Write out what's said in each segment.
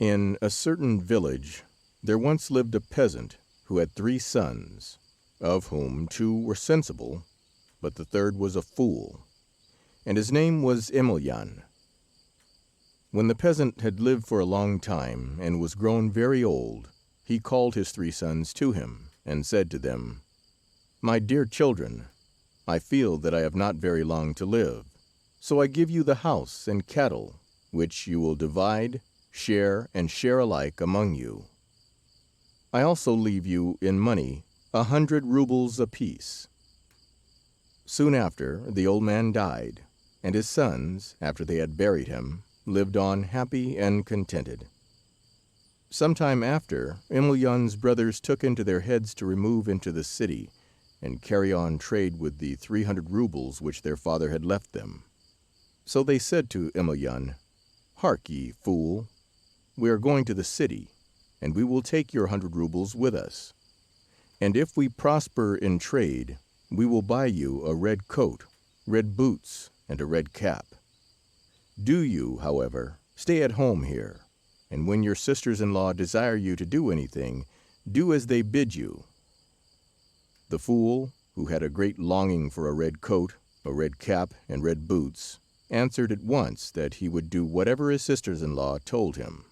In a certain village, there once lived a peasant who had 3 sons, of whom 2 were sensible, but the third was a fool, and his name was Emelyan. When the peasant had lived for a long time and was grown very old, he called his 3 sons to him and said to them, "My dear children, I feel that I have not very long to live, so I give you the house and cattle, which you will divide, share, and share alike among you. I also leave you in money 100 rubles apiece." Soon after, the old man died, and his sons, after they had buried him, lived on happy and contented. Some time after, Emelyan's brothers took into their heads to remove into the city and carry on trade with the 300 rubles which their father had left them. So they said to Emelyan, "Hark ye, fool, we are going to the city, and we will take your 100 rubles with us. And if we prosper in trade, we will buy you a red coat, red boots, and a red cap. Do you, however, stay at home here, and when your sisters-in-law desire you to do anything, do as they bid you." The fool, who had a great longing for a red coat, a red cap, and red boots, answered at once that he would do whatever his sisters-in-law told him.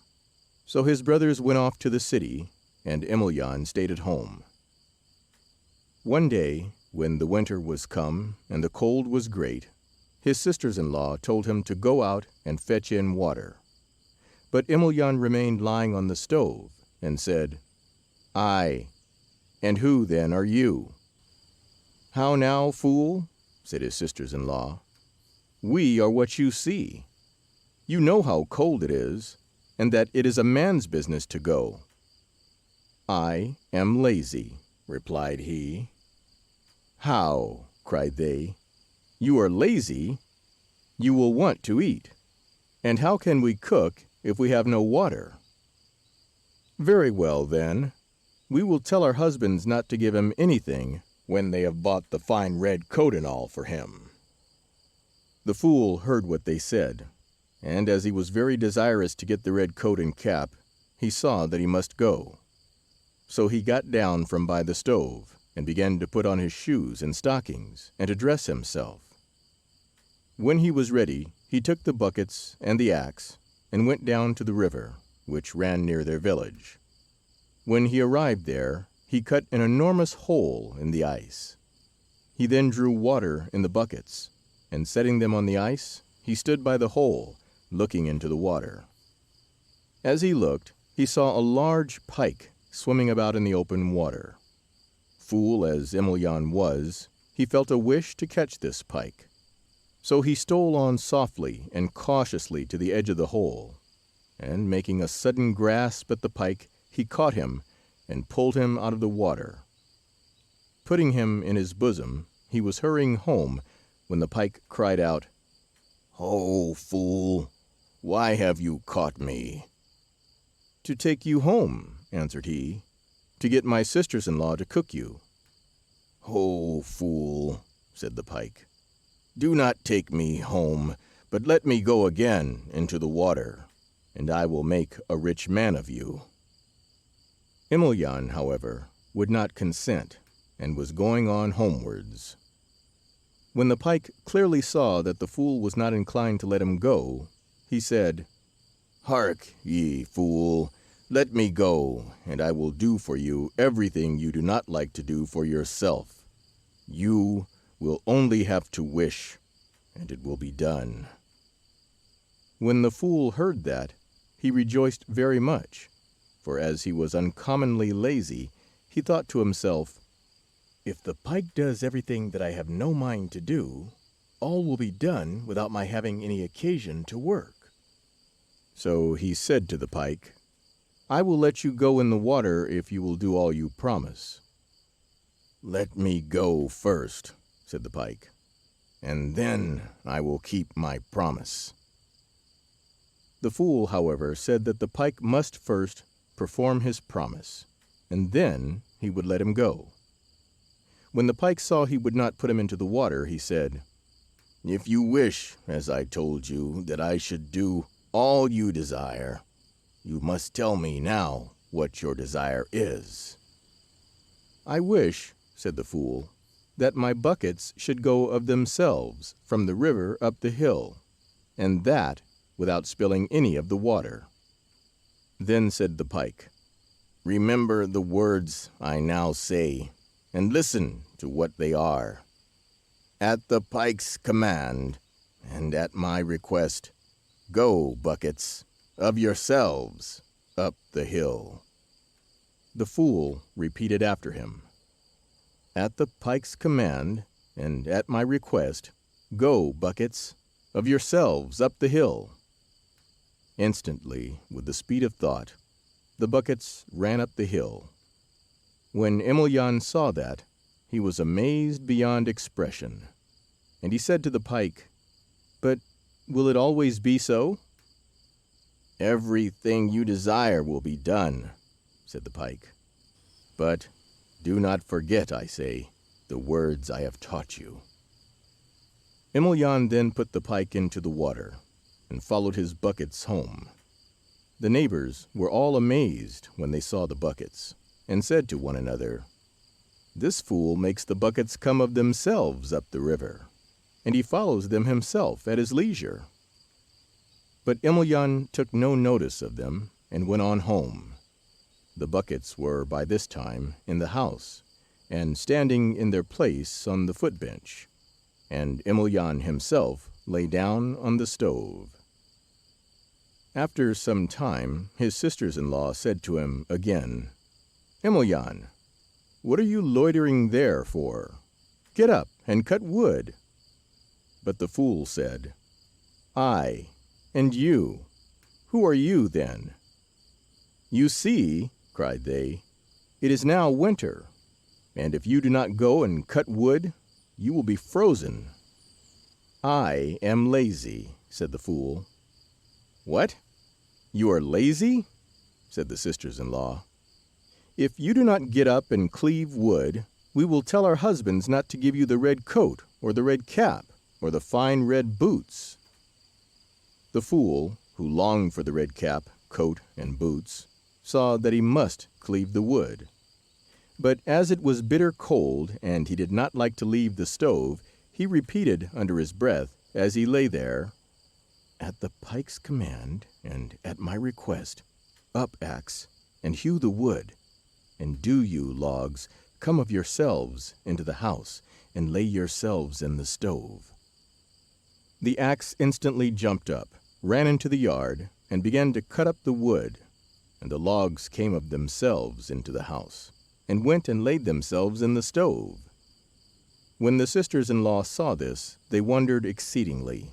So his brothers went off to the city, and Emelyan stayed at home. One day, when the winter was come and the cold was great, his sisters-in-law told him to go out and fetch in water. But Emelyan remained lying on the stove, and said, "Aye, and who then are you?" "How now, fool?" said his sisters-in-law. "We are what you see. You know how cold it is, and that it is a man's business to go." "I am lazy," replied he. "How?" cried they. "You are lazy? You will want to eat. And how can we cook if we have no water?" "Very well, then. We will tell our husbands not to give him anything when they have bought the fine red coat and all for him." The fool heard what they said, and as he was very desirous to get the red coat and cap, he saw that he must go. So he got down from by the stove, and began to put on his shoes and stockings, and to dress himself. When he was ready, he took the buckets and the axe, and went down to the river, which ran near their village. When he arrived there, he cut an enormous hole in the ice. He then drew water in the buckets, and setting them on the ice, he stood by the hole, looking into the water. As he looked, he saw a large pike swimming about in the open water. Fool as Emelyan was, he felt a wish to catch this pike. So he stole on softly and cautiously to the edge of the hole, and making a sudden grasp at the pike, he caught him and pulled him out of the water. Putting him in his bosom, he was hurrying home when the pike cried out, "Oh, fool, why have you caught me?" "To take you home," answered he, "to get my sisters-in-law to cook you." "Oh, fool," said the pike, "do not take me home, but let me go again into the water, and I will make a rich man of you." Emelyan, however, would not consent, and was going on homewards. When the pike clearly saw that the fool was not inclined to let him go, he said, "Hark ye, fool, let me go, and I will do for you everything you do not like to do for yourself. You will only have to wish, and it will be done." When the fool heard that, he rejoiced very much, for as he was uncommonly lazy, he thought to himself, "If the pike does everything that I have no mind to do, all will be done without my having any occasion to work." So he said to the pike, "I will let you go in the water if you will do all you promise." "Let me go first," said the pike, "and then I will keep my promise." The fool, however, said that the pike must first perform his promise, and then he would let him go. When the pike saw he would not put him into the water, he said, "If you wish, as I told you, that I should do all you desire, you must tell me now what your desire is." "I wish," said the fool, "that my buckets should go of themselves from the river up the hill, and that without spilling any of the water." Then said the pike, "Remember the words I now say, and listen to what they are. At the pike's command, and at my request, go, buckets, of yourselves up the hill." The fool repeated after him, "At the pike's command, and at my request, go, buckets, of yourselves up the hill." Instantly, with the speed of thought, the buckets ran up the hill. When Emelyan saw that, he was amazed beyond expression, and he said to the pike, "But will it always be so?" "Everything you desire will be done," said the pike. "But do not forget, I say, the words I have taught you." Emelyan then put the pike into the water, and followed his buckets home. The neighbors were all amazed when they saw the buckets, and said to one another, "This fool makes the buckets come of themselves up the river, and he follows them himself at his leisure." But Emelyan took no notice of them, and went on home. The buckets were by this time in the house, and standing in their place on the footbench, and Emelyan himself lay down on the stove. After some time his sisters-in-law said to him again, "Emelyan, what are you loitering there for? Get up and cut wood." But the fool said, "I, and you, who are you then?" "You see," cried they, "it is now winter, and if you do not go and cut wood, you will be frozen." "I am lazy," said the fool. "What? You are lazy?" said the sisters-in-law. "If you do not get up and cleave wood, we will tell our husbands not to give you the red coat, or the red cap, or the fine red boots." The fool, who longed for the red cap, coat, and boots, saw that he must cleave the wood. But as it was bitter cold, and he did not like to leave the stove, he repeated under his breath, as he lay there, "At the pike's command, and at my request, up, axe, and hew the wood, and do you, logs, come of yourselves into the house, and lay yourselves in the stove." The axe instantly jumped up, ran into the yard, and began to cut up the wood, and the logs came of themselves into the house, and went and laid themselves in the stove. When the sisters-in-law saw this, they wondered exceedingly.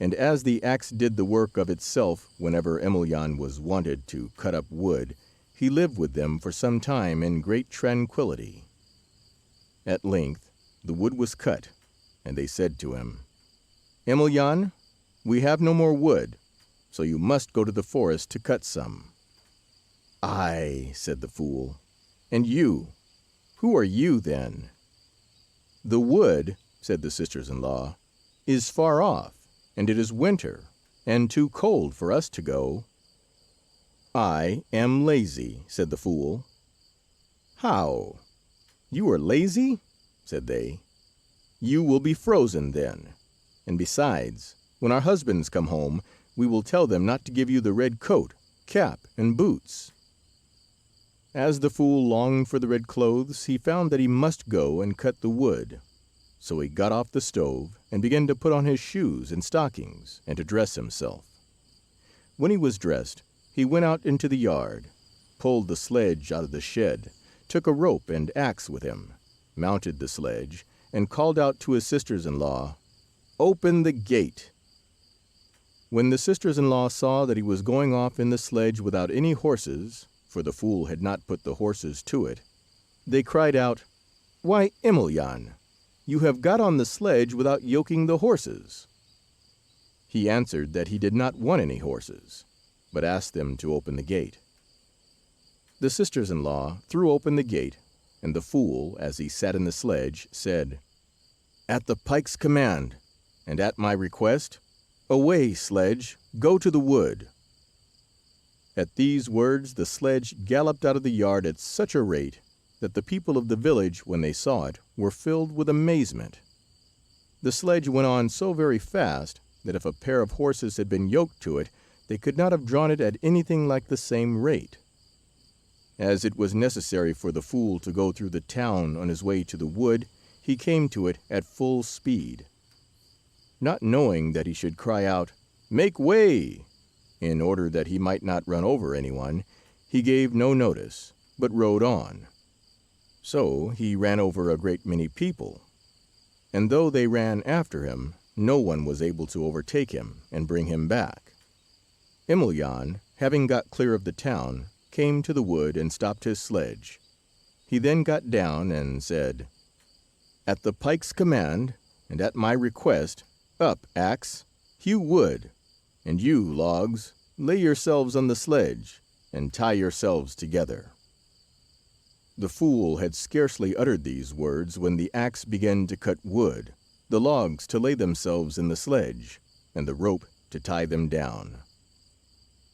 And as the axe did the work of itself whenever Emelyan was wanted to cut up wood, he lived with them for some time in great tranquillity. At length the wood was cut, and they said to him, "Emelyan, we have no more wood, so you must go to the forest to cut some." "Aye," said the fool, "and you, who are you then?" "The wood," said the sisters-in-law, "is far off, and it is winter, and too cold for us to go." "I am lazy," said the fool. "How? You are lazy?" said they. "You will be frozen then, and besides, when our husbands come home, we will tell them not to give you the red coat, cap, and boots." As the fool longed for the red clothes, he found that he must go and cut the wood. So he got off the stove and began to put on his shoes and stockings, and to dress himself. When he was dressed, he went out into the yard, pulled the sledge out of the shed, took a rope and axe with him, mounted the sledge, and called out to his sisters-in-law, "Open the gate." When the sisters-in-law saw that he was going off in the sledge without any horses, for the fool had not put the horses to it, they cried out, "Why, Emelyan, you have got on the sledge without yoking the horses." He answered that he did not want any horses, but asked them to open the gate. The sisters-in-law threw open the gate, and the fool, as he sat in the sledge, said, "At the pike's command, and at my request, away, sledge, go to the wood." At these words the sledge galloped out of the yard at such a rate that the people of the village, when they saw it, were filled with amazement. The sledge went on so very fast that if a pair of horses had been yoked to it, they could not have drawn it at anything like the same rate. As it was necessary for the fool to go through the town on his way to the wood, he came to it at full speed. Not knowing that he should cry out, "Make way!" in order that he might not run over anyone, he gave no notice, but rode on. So he ran over a great many people, and though they ran after him, no one was able to overtake him and bring him back. Emelyan, having got clear of the town, came to the wood and stopped his sledge. He then got down and said, "At the pike's command, and at my request, up, axe, hew wood, and you, logs, lay yourselves on the sledge, and tie yourselves together." The fool had scarcely uttered these words when the axe began to cut wood, the logs to lay themselves in the sledge, and the rope to tie them down.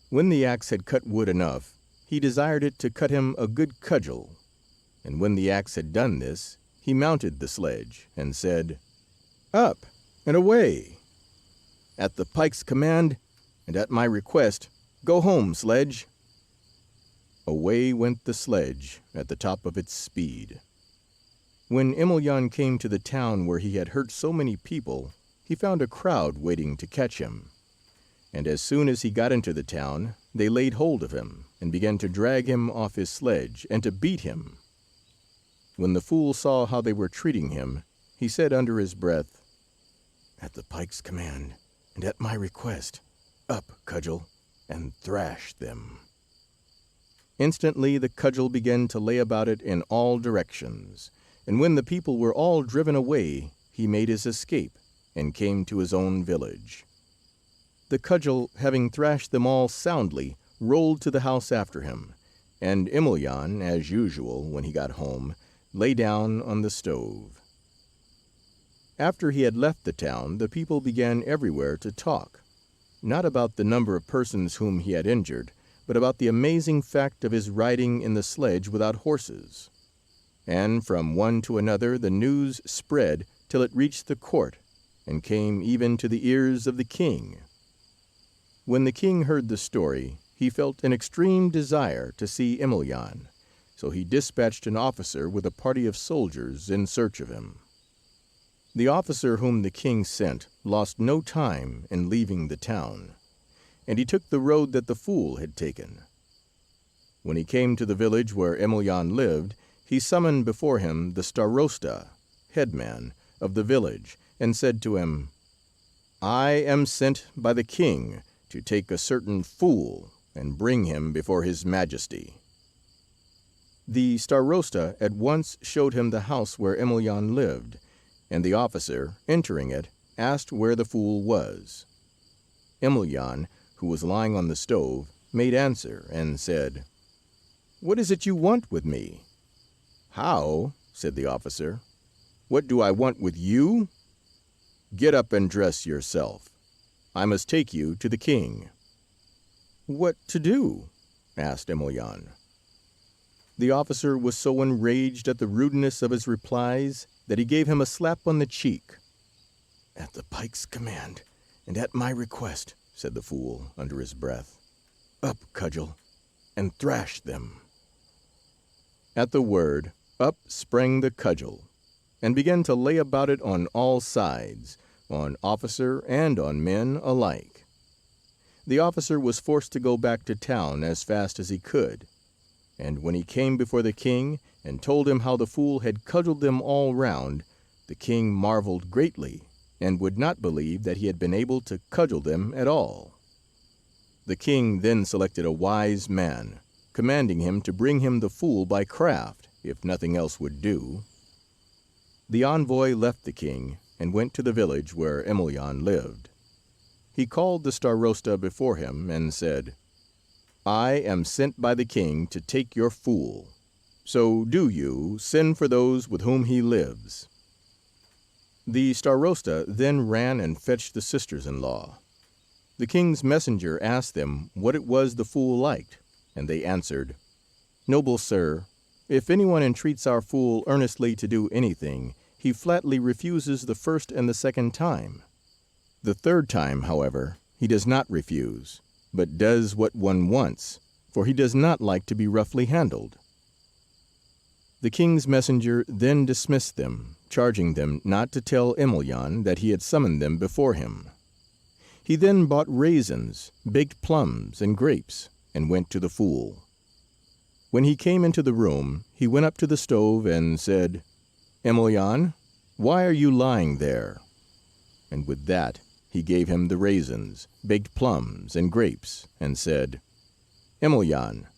When the axe had cut wood enough, he desired it to cut him a good cudgel, and when the axe had done this, he mounted the sledge and said, "Up and away! At the pike's command, and at my request, go home, sledge." Away went the sledge at the top of its speed. When Emelyan came to the town where he had hurt so many people, he found a crowd waiting to catch him. And as soon as he got into the town, they laid hold of him and began to drag him off his sledge and to beat him. When the fool saw how they were treating him, he said under his breath, "At the pike's command, and at my request, up, cudgel, and thrash them." Instantly the cudgel began to lay about it in all directions, and when the people were all driven away, he made his escape and came to his own village. The cudgel, having thrashed them all soundly, rolled to the house after him, and Emelyan, as usual, when he got home, lay down on the stove. After he had left the town, the people began everywhere to talk, not about the number of persons whom he had injured, but about the amazing fact of his riding in the sledge without horses. And from one to another the news spread till it reached the court, and came even to the ears of the king. When the king heard the story, he felt an extreme desire to see Emelyan, so he dispatched an officer with a party of soldiers in search of him. The officer whom the king sent lost no time in leaving the town, and he took the road that the fool had taken. When he came to the village where Emelyan lived, he summoned before him the starosta, headman, of the village, and said to him, "I am sent by the king to take a certain fool and bring him before his majesty." The starosta at once showed him the house where Emelyan lived, and the officer, entering it, asked where the fool was. Emelyan, who was lying on the stove, made answer and said, "What is it you want with me?" "How?" said the officer. "What do I want with you? Get up and dress yourself. I must take you to the king." "What to do?" asked Emelyan. The officer was so enraged at the rudeness of his replies that he gave him a slap on the cheek. "At the pike's command, and at my request," said the fool under his breath, "up, cudgel, and thrash them." At the word, up sprang the cudgel, and began to lay about it on all sides, on officer and on men alike. The officer was forced to go back to town as fast as he could, and when he came before the king and told him how the fool had cudgeled them all round, the king marveled greatly, and would not believe that he had been able to cudgel them at all. The king then selected a wise man, commanding him to bring him the fool by craft, if nothing else would do. The envoy left the king and went to the village where Emelyan lived. He called the starosta before him and said, "I am sent by the king to take your fool, so do you send for those with whom he lives." The starosta then ran and fetched the sisters-in-law. The king's messenger asked them what it was the fool liked, and they answered, "Noble sir, if anyone entreats our fool earnestly to do anything, he flatly refuses the first and the second time. The third time, however, he does not refuse, but does what one wants, for he does not like to be roughly handled." The king's messenger then dismissed them, charging them not to tell Emelyan that he had summoned them before him. He then bought raisins, baked plums, and grapes, and went to the fool. When he came into the room, he went up to the stove and said, "Emelyan, why are you lying there?" And with that he gave him the raisins, baked plums, and grapes, and said, "Emelyan,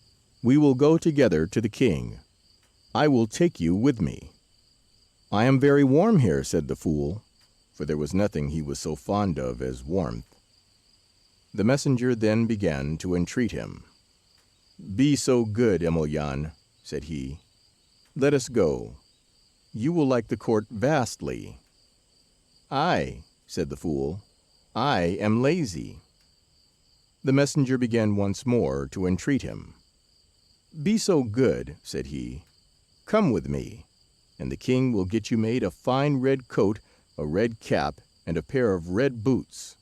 we will go together to the king. I will take you with me." "I am very warm here," said the fool, for there was nothing he was so fond of as warmth. The messenger then began to entreat him. "Be so good, Emelyan," said he. "Let us go. You will like the court vastly." "I," said the fool, "I am lazy." The messenger began once more to entreat him. "Be so good," said he. "Come with me, and the king will get you made a fine red coat, a red cap, and a pair of red boots."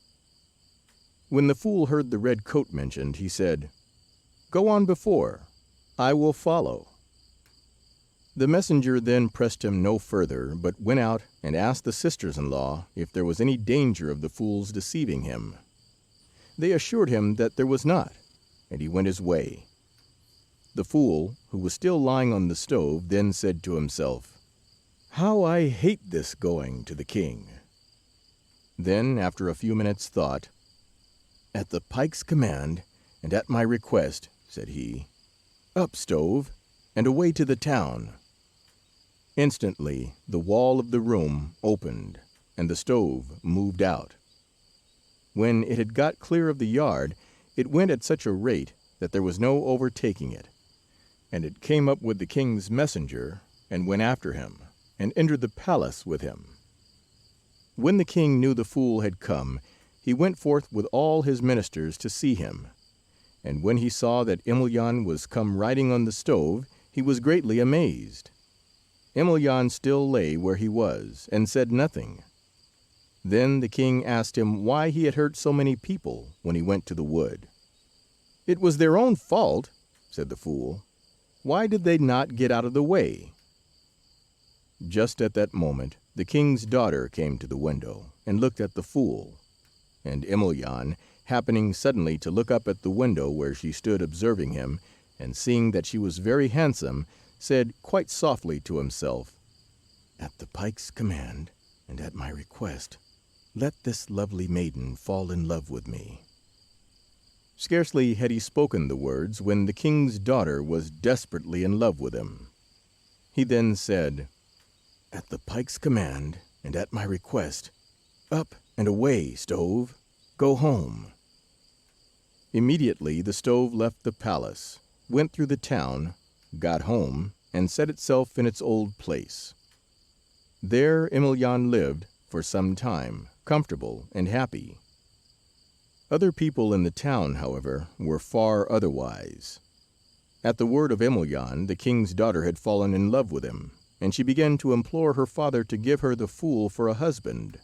When the fool heard the red coat mentioned, he said, "Go on before. I will follow." The messenger then pressed him no further, but went out and asked the sisters-in-law if there was any danger of the fool's deceiving him. They assured him that there was not, and he went his way. The fool, who was still lying on the stove, then said to himself, "How I hate this going to the king." Then, after a few minutes' thought, "At the pike's command, and at my request," said he, "up, stove, and away to the town." Instantly the wall of the room opened, and the stove moved out. When it had got clear of the yard, it went at such a rate that there was no overtaking it, and it came up with the king's messenger, and went after him, and entered the palace with him. When the king knew the fool had come, he went forth with all his ministers to see him, and when he saw that Emelyan was come riding on the stove, he was greatly amazed. Emelyan still lay where he was, and said nothing. Then the king asked him why he had hurt so many people when he went to the wood. "It was their own fault," said the fool. "Why did they not get out of the way?" Just at that moment the king's daughter came to the window and looked at the fool, and Emelyan, happening suddenly to look up at the window where she stood observing him, and seeing that she was very handsome, said quite softly to himself, "At the pike's command, and at my request, let this lovely maiden fall in love with me." Scarcely had he spoken the words when the king's daughter was desperately in love with him. He then said, "At the pike's command, and at my request, up and away, stove, go home." Immediately the stove left the palace, went through the town, got home, and set itself in its old place. There Emelyan lived for some time, comfortable and happy. Other people in the town, however, were far otherwise. At the word of Emelyan, the king's daughter had fallen in love with him, and she began to implore her father to give her the fool for a husband.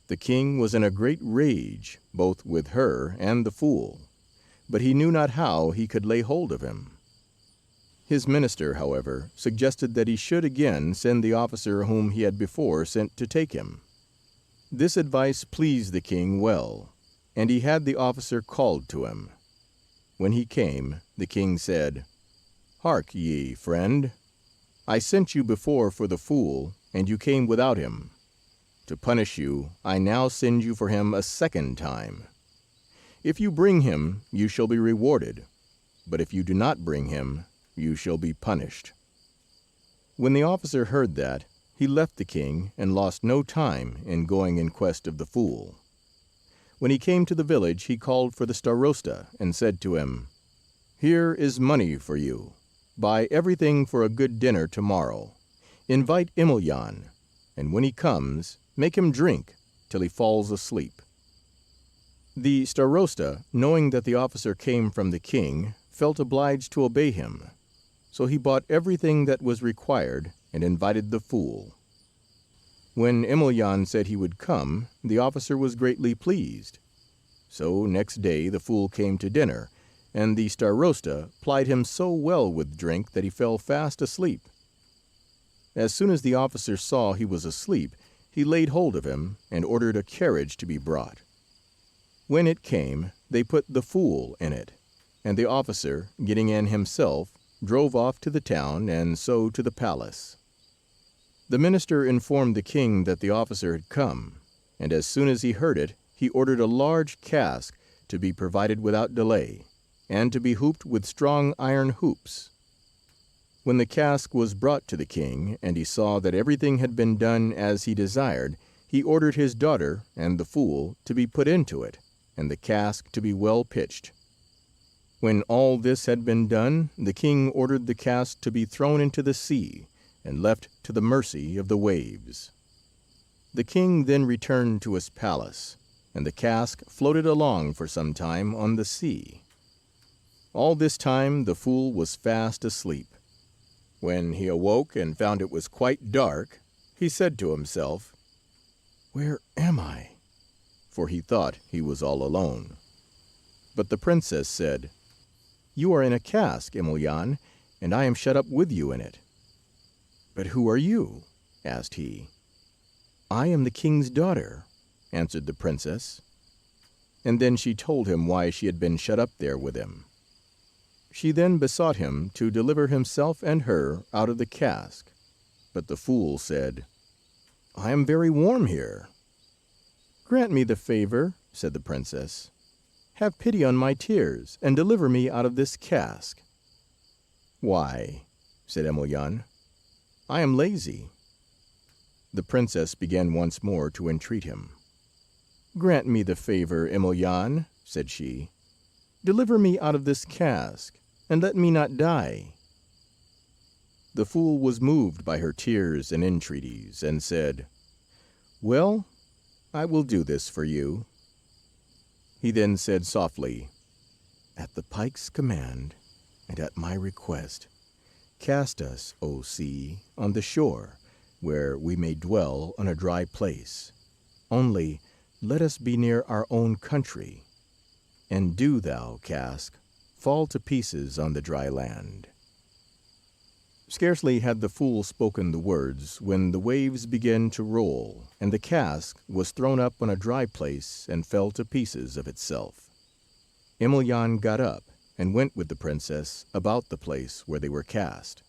The king was in a great rage, both with her and the fool, but he knew not how he could lay hold of him. His minister, however, suggested that he should again send the officer whom he had before sent to take him. This advice pleased the king well, and he had the officer called to him. When he came, the king said, "Hark ye, friend, I sent you before for the fool, and you came without him. To punish you, I now send you for him a second time. If you bring him, you shall be rewarded, but if you do not bring him, you shall be punished." When the officer heard that, he left the king and lost no time in going in quest of the fool. When he came to the village, he called for the starosta and said to him, "Here is money for you. Buy everything for a good dinner tomorrow. Invite Emelyan, and when he comes, make him drink till he falls asleep." The starosta, knowing that the officer came from the king, felt obliged to obey him. So he bought everything that was required and invited the fool. When Emelyan said he would come, the officer was greatly pleased. So next day the fool came to dinner, and the starosta plied him so well with drink that he fell fast asleep. As soon as the officer saw he was asleep, he laid hold of him and ordered a carriage to be brought. When it came, they put the fool in it, and the officer, getting in himself, drove off to the town and so to the palace. The minister informed the king that the officer had come, and as soon as he heard it, he ordered a large cask to be provided without delay, and to be hooped with strong iron hoops. When the cask was brought to the king, and he saw that everything had been done as he desired, he ordered his daughter and the fool to be put into it, and the cask to be well pitched. When all this had been done, the king ordered the cask to be thrown into the sea, and left to the mercy of the waves. The king then returned to his palace, and the cask floated along for some time on the sea. All this time the fool was fast asleep. When he awoke and found it was quite dark, he said to himself, "Where am I?" For he thought he was all alone. But the princess said, "You are in a cask, Emelyan, and I am shut up with you in it." "But who are you?" asked he. "I am the king's daughter," answered the princess. And then she told him why she had been shut up there with him. She then besought him to deliver himself and her out of the cask. But the fool said, "I am very warm here." "Grant me the favor," said the princess. "Have pity on my tears, and deliver me out of this cask." "Why," said Emelyan, "I am lazy." The princess began once more to entreat him. "Grant me the favor, Emelyan," said she. "Deliver me out of this cask, and let me not die." The fool was moved by her tears and entreaties, and said, "Well, I will do this for you." He then said softly, "At the pike's command, and at my request, cast us, O sea, on the shore, where we may dwell on a dry place. Only let us be near our own country. And do thou, cask, fall to pieces on the dry land." Scarcely had the fool spoken the words when the waves began to roll, and the cask was thrown up on a dry place and fell to pieces of itself. Emelyan got up and went with the princess about the place where they were cast.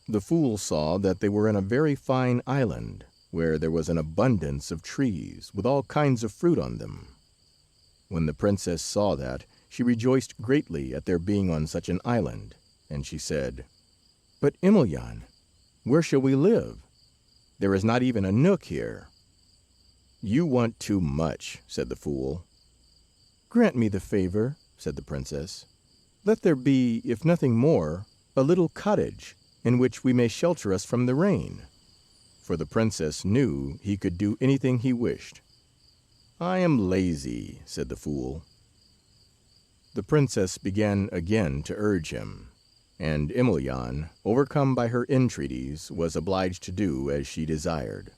The fool saw that they were in a very fine island, where there was an abundance of trees with all kinds of fruit on them. When the princess saw that, she rejoiced greatly at their being on such an island, and she said, "But Emelyan, where shall we live? There is not even a nook here." "You want too much," said the fool. "Grant me the favor," said the princess. "Let there be, if nothing more, a little cottage in which we may shelter us from the rain." For the princess knew he could do anything he wished. "I am lazy," said the fool. The princess began again to urge him, and Emelyan, overcome by her entreaties, was obliged to do as she desired.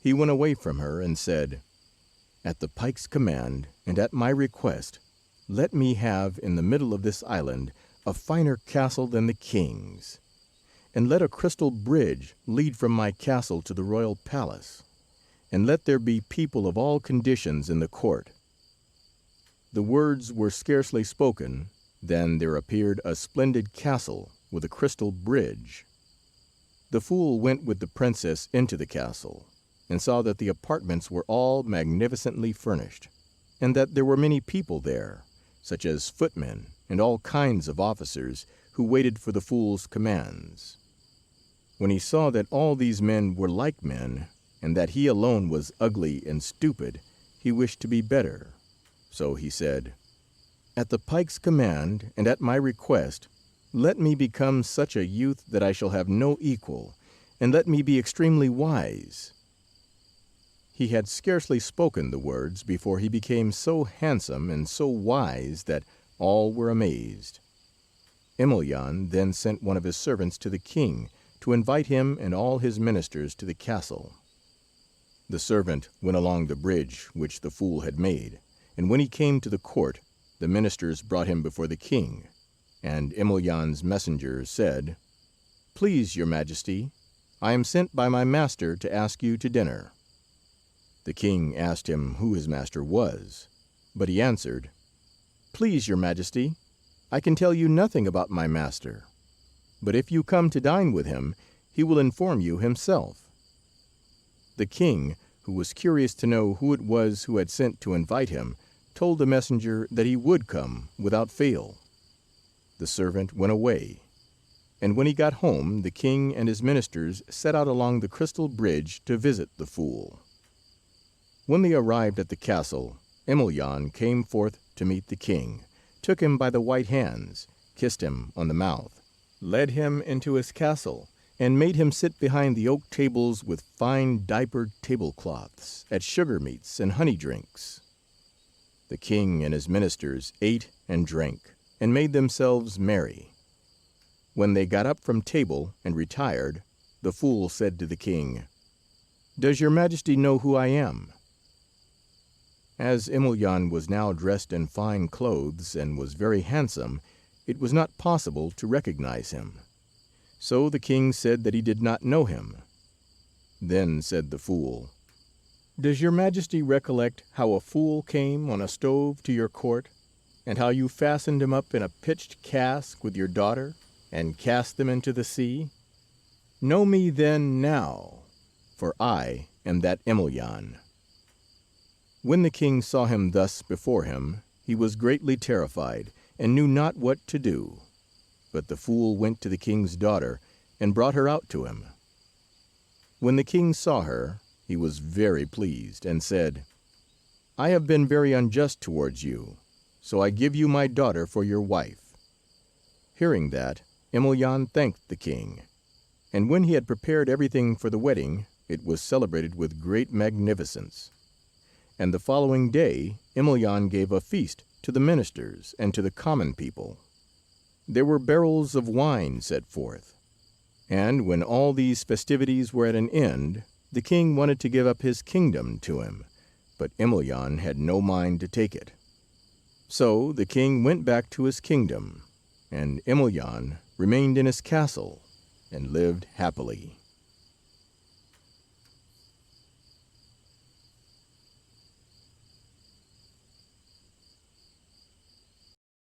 He went away from her and said, "At the pike's command, and at my request, let me have in the middle of this island a finer castle than the king's, and let a crystal bridge lead from my castle to the royal palace, and let there be people of all conditions in the court." The words were scarcely spoken, then there appeared a splendid castle with a crystal bridge. The fool went with the princess into the castle, and saw that the apartments were all magnificently furnished, and that there were many people there, such as footmen and all kinds of officers, who waited for the fool's commands. When he saw that all these men were like men, and that he alone was ugly and stupid, he wished to be better. So he said, "At the pike's command, and at my request, let me become such a youth that I shall have no equal, and let me be extremely wise." He had scarcely spoken the words before he became so handsome and so wise that all were amazed. Emelyan then sent one of his servants to the king to invite him and all his ministers to the castle. The servant went along the bridge which the fool had made, and when he came to the court, the ministers brought him before the king, and Emelyan's messenger said, "Please, your majesty, I am sent by my master to ask you to dinner." The king asked him who his master was, but he answered, "Please, your majesty, I can tell you nothing about my master, but if you come to dine with him, he will inform you himself." The king, who was curious to know who it was who had sent to invite him, told the messenger that he would come without fail. The servant went away, and when he got home, the king and his ministers set out along the crystal bridge to visit the fool. When they arrived at the castle, Emelyan came forth to meet the king, took him by the white hands, kissed him on the mouth, led him into his castle, and made him sit behind the oak tables with fine diapered tablecloths, at sugar meats and honey drinks. The king and his ministers ate and drank, and made themselves merry. When they got up from table and retired, the fool said to the king, "Does your majesty know who I am?" As Emelyan was now dressed in fine clothes and was very handsome, it was not possible to recognize him. So the king said that he did not know him. Then said the fool, "Does your majesty recollect how a fool came on a stove to your court, and how you fastened him up in a pitched cask with your daughter, and cast them into the sea? Know me then now, for I am that Emelyan." When the king saw him thus before him, he was greatly terrified, and knew not what to do. But the fool went to the king's daughter, and brought her out to him. When the king saw her, he was very pleased, and said, "I have been very unjust towards you, so I give you my daughter for your wife." Hearing that, Emelyan thanked the king, and when he had prepared everything for the wedding, it was celebrated with great magnificence. And the following day Emelyan gave a feast to the ministers and to the common people. There were barrels of wine set forth, and when all these festivities were at an end, the king wanted to give up his kingdom to him, but Emelyan had no mind to take it. So the king went back to his kingdom, and Emelyan remained in his castle and lived happily.